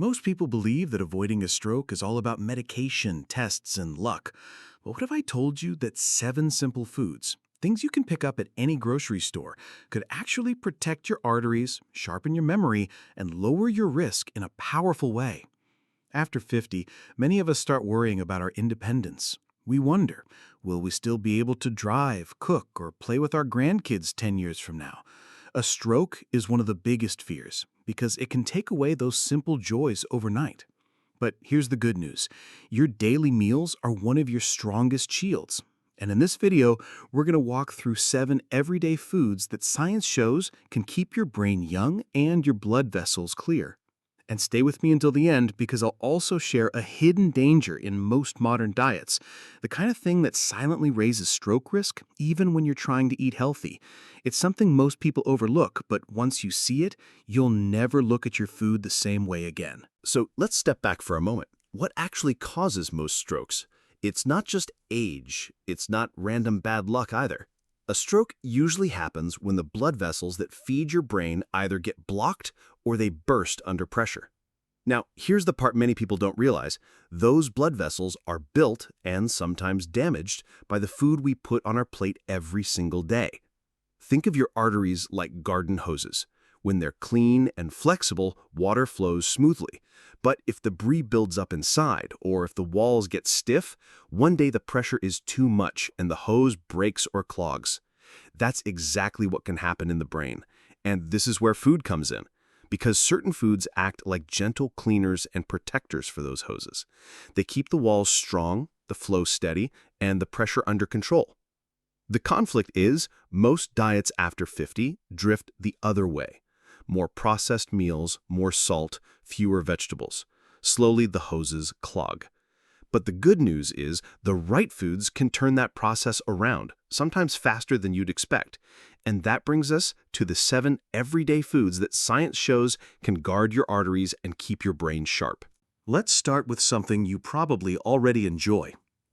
Most people believe that avoiding a stroke is all about medication, tests, and luck. But what if I told you that 7 simple foods, things you can pick up at any grocery store, could actually protect your arteries, sharpen your memory, and lower your risk in a powerful way? After 50, many of us start worrying about our independence. We wonder, will we still be able to drive, cook, or play with our grandkids 10 years from now? A stroke is one of the biggest fears because it can take away those simple joys overnight. But here's the good news. Your daily meals are one of your strongest shields. And in this video, we're going to walk through 7 everyday foods that science shows can keep your brain young and your blood vessels clear. And stay with me until the end because I'll also share a hidden danger in most modern diets, the kind of thing that silently raises stroke risk even when you're trying to eat healthy. It's something most people overlook, but once you see it, you'll never look at your food the same way again. So let's step back for a moment. What actually causes most strokes? It's not just age. It's not random bad luck either. A stroke usually happens when the blood vessels that feed your brain either get blocked or they burst under pressure. Now, here's the part many people don't realize. Those blood vessels are built and sometimes damaged by the food we put on our plate every single day. Think of your arteries like garden hoses. When they're clean and flexible, water flows smoothly. But if debris builds up inside, or if the walls get stiff, one day the pressure is too much and the hose breaks or clogs. That's exactly what can happen in the brain. And this is where food comes in, because certain foods act like gentle cleaners and protectors for those hoses. They keep the walls strong, the flow steady, and the pressure under control. The conflict is, most diets after 50 drift the other way. More processed meals, more salt, fewer vegetables. Slowly the hoses clog. But the good news is the right foods can turn that process around, sometimes faster than you'd expect. And that brings us to the 7 everyday foods that science shows can guard your arteries and keep your brain sharp. Let's start with something you probably already enjoy: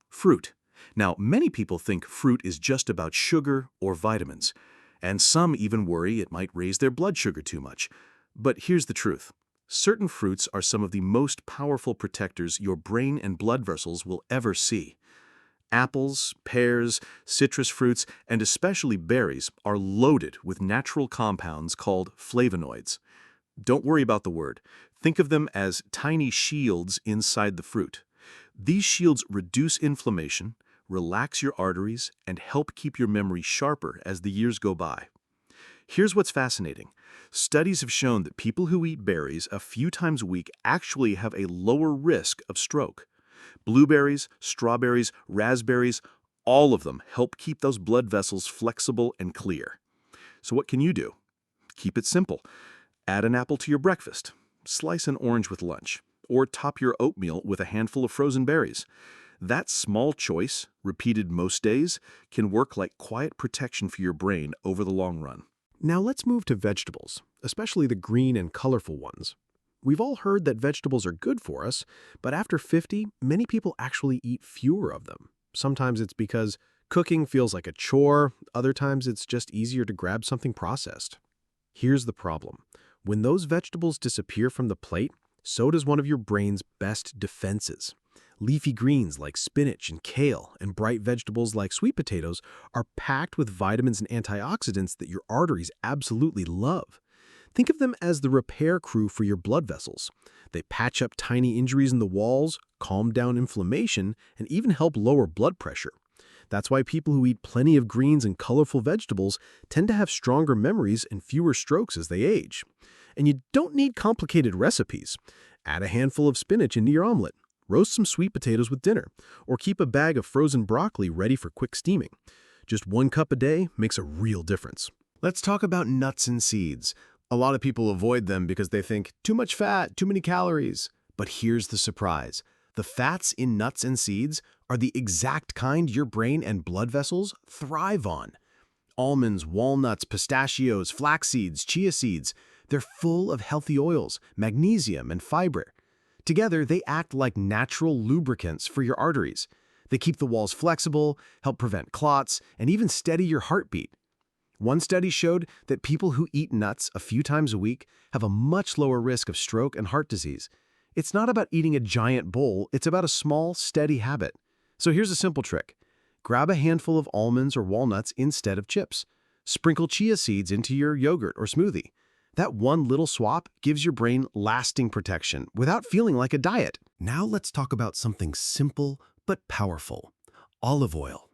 fruit. Now, many people think fruit is just about sugar or vitamins, and some even worry it might raise their blood sugar too much. But here's the truth. Certain fruits are some of the most powerful protectors your brain and blood vessels will ever see. Apples, pears, citrus fruits, and especially berries are loaded with natural compounds called flavonoids. Don't worry about the word. Think of them as tiny shields inside the fruit. These shields reduce inflammation, relax your arteries, and help keep your memory sharper as the years go by. Here's what's fascinating. Studies have shown that people who eat berries a few times a week actually have a lower risk of stroke. Blueberries, strawberries, raspberries, all of them help keep those blood vessels flexible and clear. So what can you do? Keep it simple. Add an apple to your breakfast. Slice an orange with lunch. Or top your oatmeal with a handful of frozen berries. That small choice, repeated most days, can work like quiet protection for your brain over the long run. Now let's move to vegetables, especially the green and colorful ones. We've all heard that vegetables are good for us, but after 50, many people actually eat fewer of them. Sometimes it's because cooking feels like a chore, other times it's just easier to grab something processed. Here's the problem. When those vegetables disappear from the plate, so does one of your brain's best defenses. Leafy greens like spinach and kale and bright vegetables like sweet potatoes are packed with vitamins and antioxidants that your arteries absolutely love. Think of them as the repair crew for your blood vessels. They patch up tiny injuries in the walls, calm down inflammation, and even help lower blood pressure. That's why people who eat plenty of greens and colorful vegetables tend to have stronger memories and fewer strokes as they age. And you don't need complicated recipes. Add a handful of spinach into your omelet. Roast some sweet potatoes with dinner, or keep a bag of frozen broccoli ready for quick steaming. Just 1 cup a day makes a real difference. Let's talk about nuts and seeds. A lot of people avoid them because they think, too much fat, too many calories. But here's the surprise. The fats in nuts and seeds are the exact kind your brain and blood vessels thrive on. Almonds, walnuts, pistachios, flax seeds, chia seeds, they're full of healthy oils, magnesium, and fiber. Together, they act like natural lubricants for your arteries. They keep the walls flexible, help prevent clots, and even steady your heartbeat. One study showed that people who eat nuts a few times a week have a much lower risk of stroke and heart disease. It's not about eating a giant bowl, it's about a small, steady habit. So here's a simple trick. Grab a handful of almonds or walnuts instead of chips. Sprinkle chia seeds into your yogurt or smoothie. That one little swap gives your brain lasting protection without feeling like a diet. Now let's talk about something simple but powerful. Olive oil.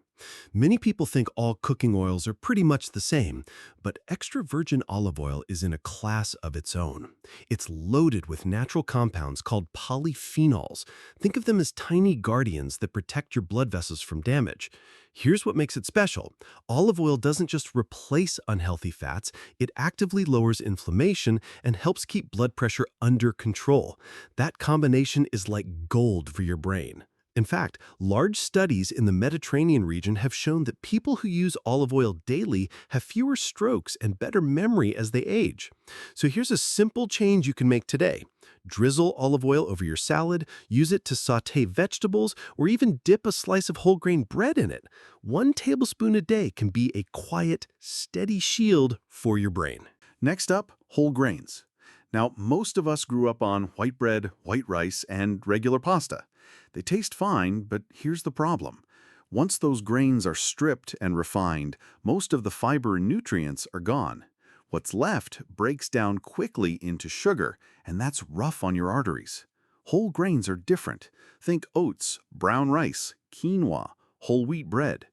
Many people think all cooking oils are pretty much the same, but extra virgin olive oil is in a class of its own. It's loaded with natural compounds called polyphenols. Think of them as tiny guardians that protect your blood vessels from damage. Here's what makes it special. Olive oil doesn't just replace unhealthy fats, it actively lowers inflammation and helps keep blood pressure under control. That combination is like gold for your brain. In fact, large studies in the Mediterranean region have shown that people who use olive oil daily have fewer strokes and better memory as they age. So here's a simple change you can make today. Drizzle olive oil over your salad, use it to sauté vegetables, or even dip a slice of whole grain bread in it. 1 tablespoon a day can be a quiet, steady shield for your brain. Next up, whole grains. Now, most of us grew up on white bread, white rice, and regular pasta. They taste fine, but here's the problem. Once those grains are stripped and refined, most of the fiber and nutrients are gone. What's left breaks down quickly into sugar, and that's rough on your arteries. Whole grains are different. Think oats, brown rice, quinoa, whole wheat bread.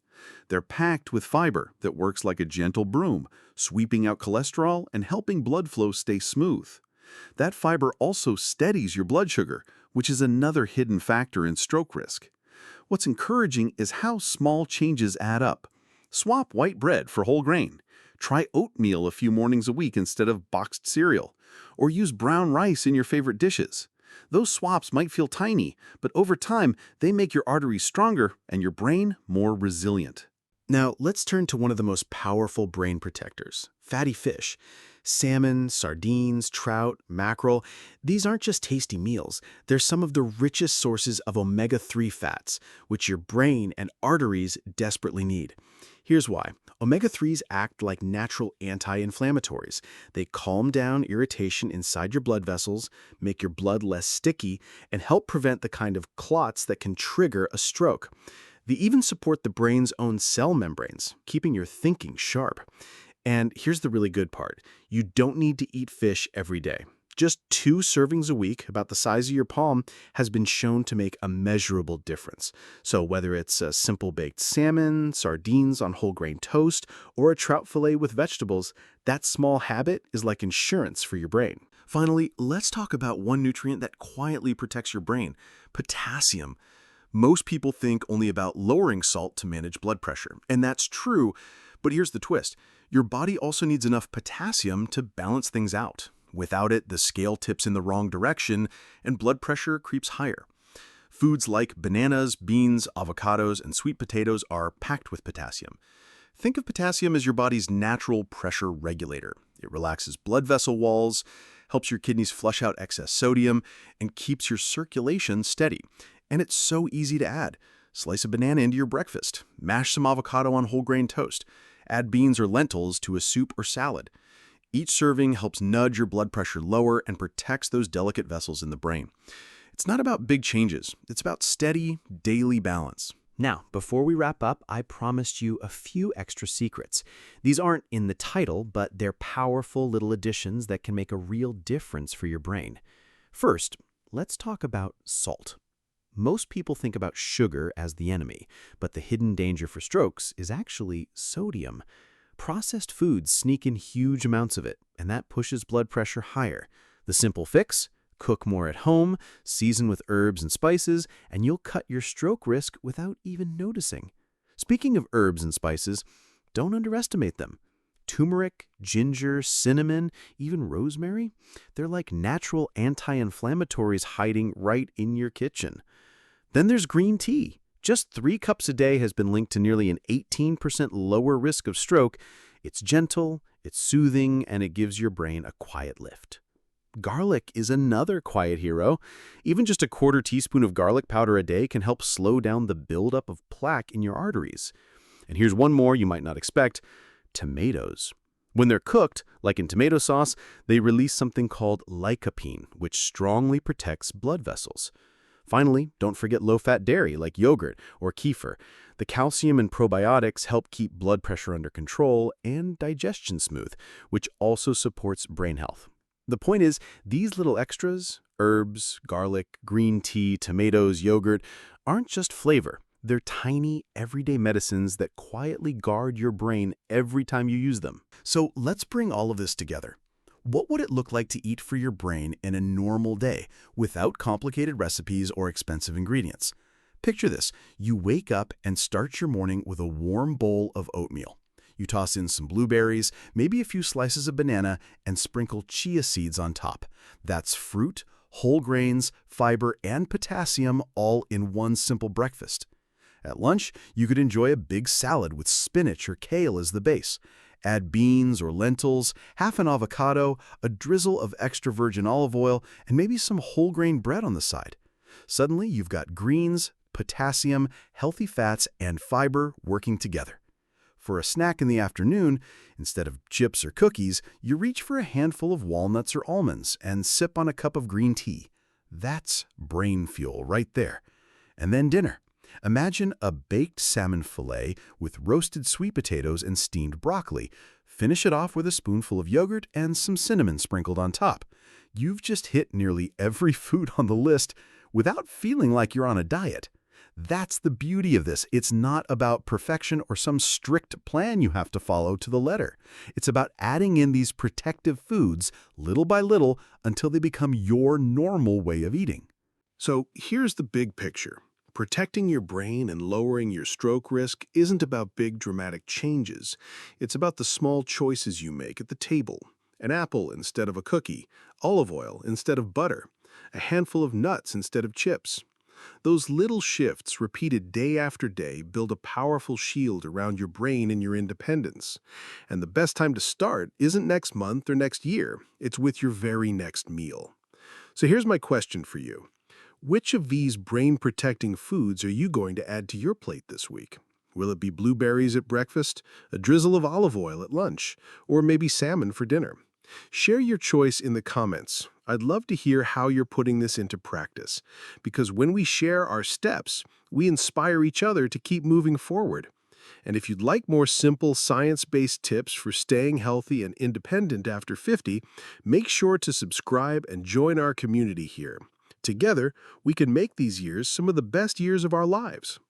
They're packed with fiber that works like a gentle broom, sweeping out cholesterol and helping blood flow stay smooth. That fiber also steadies your blood sugar, which is another hidden factor in stroke risk. What's encouraging is how small changes add up. Swap white bread for whole grain. Try oatmeal a few mornings a week instead of boxed cereal. Or use brown rice in your favorite dishes. Those swaps might feel tiny, but over time, they make your arteries stronger and your brain more resilient. Now, let's turn to one of the most powerful brain protectors, fatty fish. Salmon, sardines, trout, mackerel, these aren't just tasty meals. They're some of the richest sources of omega-3 fats, which your brain and arteries desperately need. Here's why. Omega-3s act like natural anti-inflammatories. They calm down irritation inside your blood vessels, make your blood less sticky, and help prevent the kind of clots that can trigger a stroke. They even support the brain's own cell membranes, keeping your thinking sharp. And here's the really good part. You don't need to eat fish every day. Just 2 servings a week, about the size of your palm, has been shown to make a measurable difference. So whether it's a simple baked salmon, sardines on whole grain toast, or a trout fillet with vegetables, that small habit is like insurance for your brain. Finally, let's talk about one nutrient that quietly protects your brain, potassium. Most people think only about lowering salt to manage blood pressure, and that's true, but here's the twist. Your body also needs enough potassium to balance things out. Without it, the scale tips in the wrong direction and blood pressure creeps higher. Foods like bananas, beans, avocados, and sweet potatoes are packed with potassium. Think of potassium as your body's natural pressure regulator. It relaxes blood vessel walls, helps your kidneys flush out excess sodium, and keeps your circulation steady. And it's so easy to add. Slice a banana into your breakfast. Mash some avocado on whole grain toast. Add beans or lentils to a soup or salad. Each serving helps nudge your blood pressure lower and protects those delicate vessels in the brain. It's not about big changes. It's about steady, daily balance. Now, before we wrap up, I promised you a few extra secrets. These aren't in the title, but they're powerful little additions that can make a real difference for your brain. First, let's talk about salt. Most people think about sugar as the enemy, but the hidden danger for strokes is actually sodium. Processed foods sneak in huge amounts of it, and that pushes blood pressure higher. The simple fix? Cook more at home, season with herbs and spices, and you'll cut your stroke risk without even noticing. Speaking of herbs and spices, don't underestimate them. Turmeric, ginger, cinnamon, even rosemary, they're like natural anti-inflammatories hiding right in your kitchen. Then there's green tea. Just 3 cups a day has been linked to nearly an 18% lower risk of stroke. It's gentle, it's soothing, and it gives your brain a quiet lift. Garlic is another quiet hero. Even just a 1/4 teaspoon of garlic powder a day can help slow down the buildup of plaque in your arteries. And here's one more you might not expect. Tomatoes. When they're cooked, like in tomato sauce, they release something called lycopene, which strongly protects blood vessels. Finally, don't forget low-fat dairy like yogurt or kefir. The calcium and probiotics help keep blood pressure under control and digestion smooth, which also supports brain health. The point is, these little extras, herbs, garlic, green tea, tomatoes, yogurt, aren't just flavor. They're tiny, everyday medicines that quietly guard your brain every time you use them. So let's bring all of this together. What would it look like to eat for your brain in a normal day without complicated recipes or expensive ingredients? Picture this. You wake up and start your morning with a warm bowl of oatmeal. You toss in some blueberries, maybe a few slices of banana, and sprinkle chia seeds on top. That's fruit, whole grains, fiber, and potassium all in one simple breakfast. At lunch, you could enjoy a big salad with spinach or kale as the base. Add beans or lentils, half an avocado, a drizzle of extra virgin olive oil, and maybe some whole grain bread on the side. Suddenly, you've got greens, potassium, healthy fats, and fiber working together. For a snack in the afternoon, instead of chips or cookies, you reach for a handful of walnuts or almonds and sip on a cup of green tea. That's brain fuel right there. And then dinner. Imagine a baked salmon fillet with roasted sweet potatoes and steamed broccoli. Finish it off with a spoonful of yogurt and some cinnamon sprinkled on top. You've just hit nearly every food on the list without feeling like you're on a diet. That's the beauty of this. It's not about perfection or some strict plan you have to follow to the letter. It's about adding in these protective foods little by little until they become your normal way of eating. So here's the big picture. Protecting your brain and lowering your stroke risk isn't about big dramatic changes. It's about the small choices you make at the table. An apple instead of a cookie, olive oil instead of butter, a handful of nuts instead of chips. Those little shifts, repeated day after day, build a powerful shield around your brain and your independence. And the best time to start isn't next month or next year. It's with your very next meal. So here's my question for you. Which of these brain-protecting foods are you going to add to your plate this week? Will it be blueberries at breakfast, a drizzle of olive oil at lunch, or maybe salmon for dinner? Share your choice in the comments. I'd love to hear how you're putting this into practice, because when we share our steps, we inspire each other to keep moving forward. And if you'd like more simple, science-based tips for staying healthy and independent after 50, make sure to subscribe and join our community here. Together, we can make these years some of the best years of our lives.